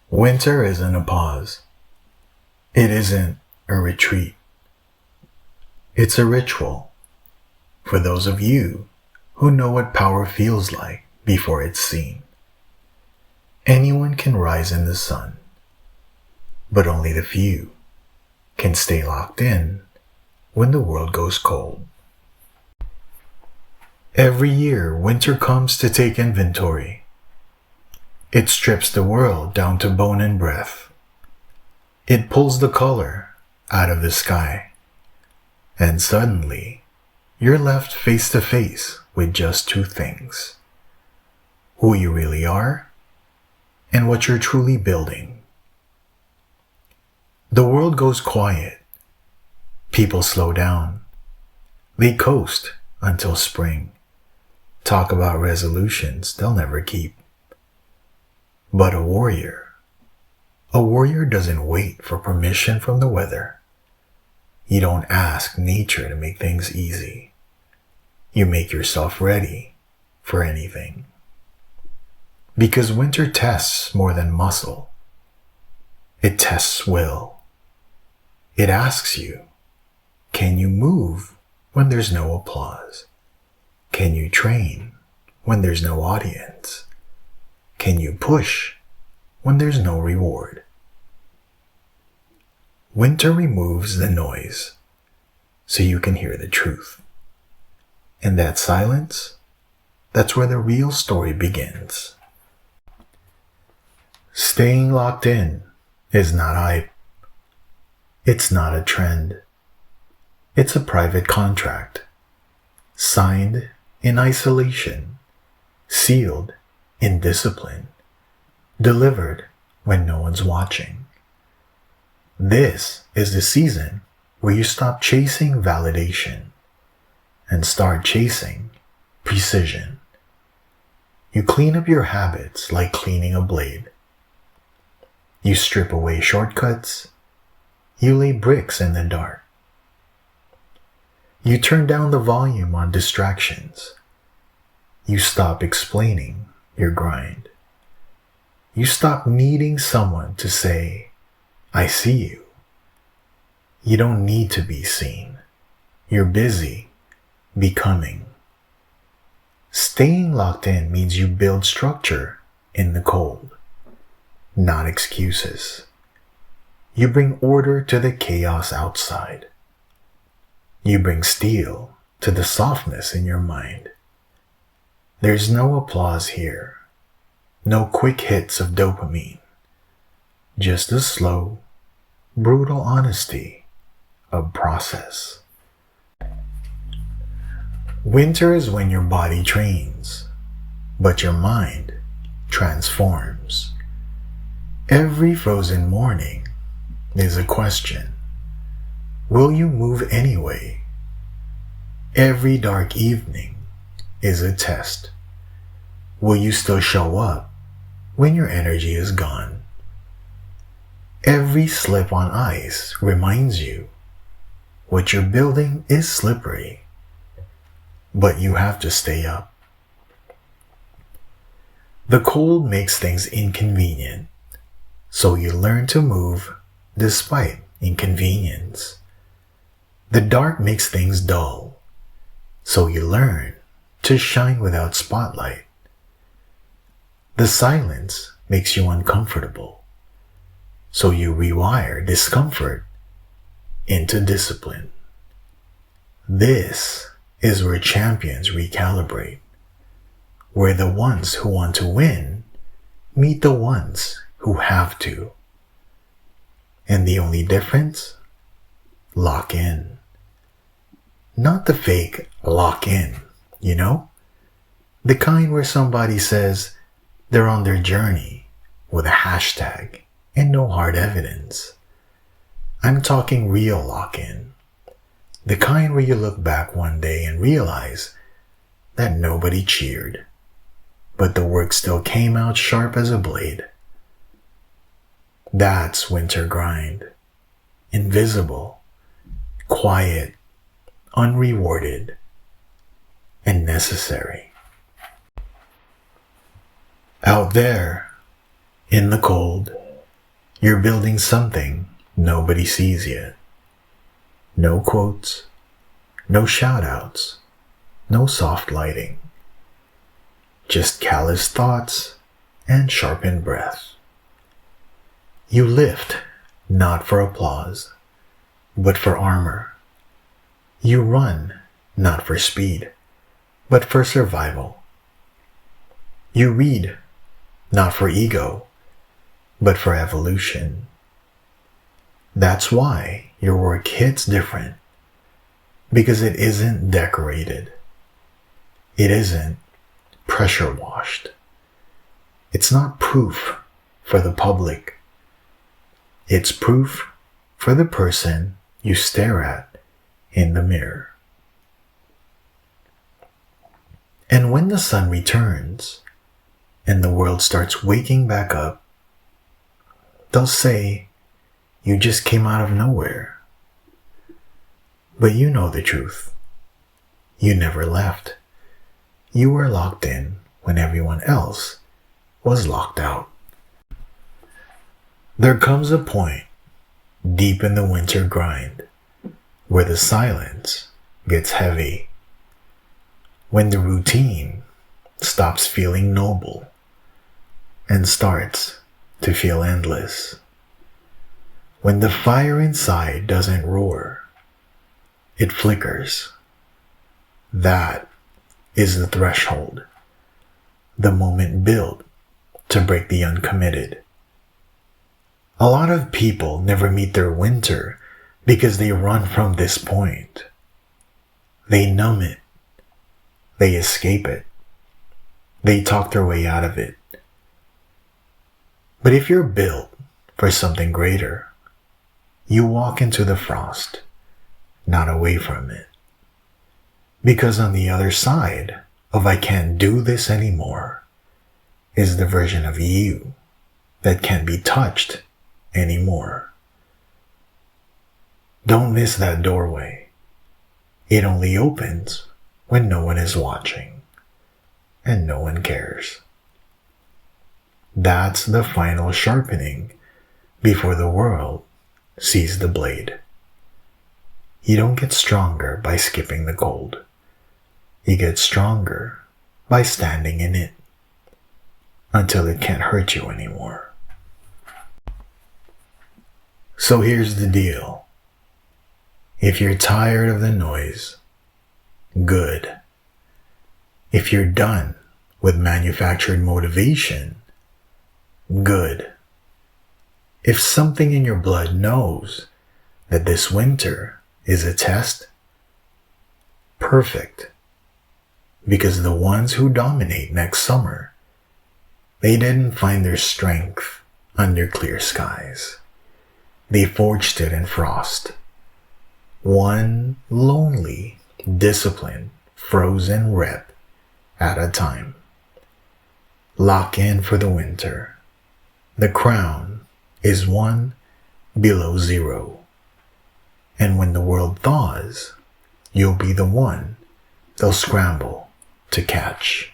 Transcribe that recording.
Winter isn't a pause. It isn't a retreat. It's a ritual for those of you who know what power feels like before it's seen. Anyone can rise in the sun, but only the few can stay locked in when the world goes cold. Every year, winter comes to take inventory. It strips the world down to bone and breath. It pulls the color out of the sky. And suddenly, you're left face to face with just two things: who you really are and what you're truly building. The world goes quiet. People slow down. They coast until spring. Talk about resolutions they'll never keep. But a warrior doesn't wait for permission from the weather. You don't ask nature to make things easy. You make yourself ready for anything. Because winter tests more than muscle. It tests will. It asks you, can you move when there's no applause? Can you train when there's no audience? Can you push when there's no reward? Winter removes the noise so you can hear the truth. And that silence, that's where the real story begins. Staying locked in is not hype. It's not a trend. It's a private contract, signed in isolation, sealed in discipline, delivered when no one's watching. This is the season where you stop chasing validation and start chasing precision. You clean up your habits like cleaning a blade. You strip away shortcuts. You lay bricks in the dark. You turn down the volume on distractions. You stop explaining your grind. You stop needing someone to say, I see you. You don't need to be seen. You're busy becoming. Staying locked in means you build structure in the cold, not excuses. You bring order to the chaos outside. You bring steel to the softness in your mind. There's no applause here, no quick hits of dopamine, just the slow, brutal honesty of process. Winter is when your body trains, but your mind transforms. Every frozen morning is a question. Will you move anyway? Every dark evening is a test. Will you still show up when your energy is gone? Every slip on ice reminds you what you're building is slippery, but you have to stay up. The cold makes things inconvenient, so you learn to move despite inconvenience. The dark makes things dull, so you learn to shine without spotlight. The silence makes you uncomfortable, so you rewire discomfort into discipline. This is where champions recalibrate, where the ones who want to win meet the ones who have to. And the only difference? Lock in. Not the fake lock in, you know? The kind where somebody says they're on their journey with a hashtag and no hard evidence. I'm talking real lock in. The kind where you look back one day and realize that nobody cheered, but the work still came out sharp as a blade. That's winter grind. Invisible, quiet, unrewarded, and necessary. Out there, in the cold, You're building something nobody sees yet. No quotes, no shout-outs, no soft lighting. Just callous thoughts and sharpened breath. You lift, not for applause, but for armor. You run, not for speed, but for survival. You read, not for ego, but for evolution. That's why your work hits different, because it isn't decorated. It isn't pressure washed. It's not proof for the public. It's proof for the person you stare at in the mirror. And when the sun returns and the world starts waking back up, they'll say, you just came out of nowhere. But you know the truth. You never left. You were locked in when everyone else was locked out. There comes a point deep in the winter grind where the silence gets heavy, when the routine stops feeling noble and starts to feel endless, when the fire inside doesn't roar, it flickers. That is the threshold, the moment built to break the uncommitted. A lot of people never meet their winter because they run from this point. They numb it. They escape it. They talk their way out of it. But if you're built for something greater, you walk into the frost, not away from it. Because on the other side of I can't do this anymore is the version of you that can't be touched anymore. Don't miss that doorway. It only opens when no one is watching and no one cares. That's the final sharpening before the world sees the blade. You don't get stronger by skipping the cold. You get stronger by standing in it until it can't hurt you anymore. So here's the deal. If you're tired of the noise, good. If you're done with manufactured motivation, good. If something in your blood knows that this winter is a test, perfect. Because the ones who dominate next summer, they didn't find their strength under clear skies. They forged it in frost. One lonely, disciplined, frozen rep at a time. Lock in for the winter. The crown is one below zero. And when the world thaws, you'll be the one they'll scramble to catch.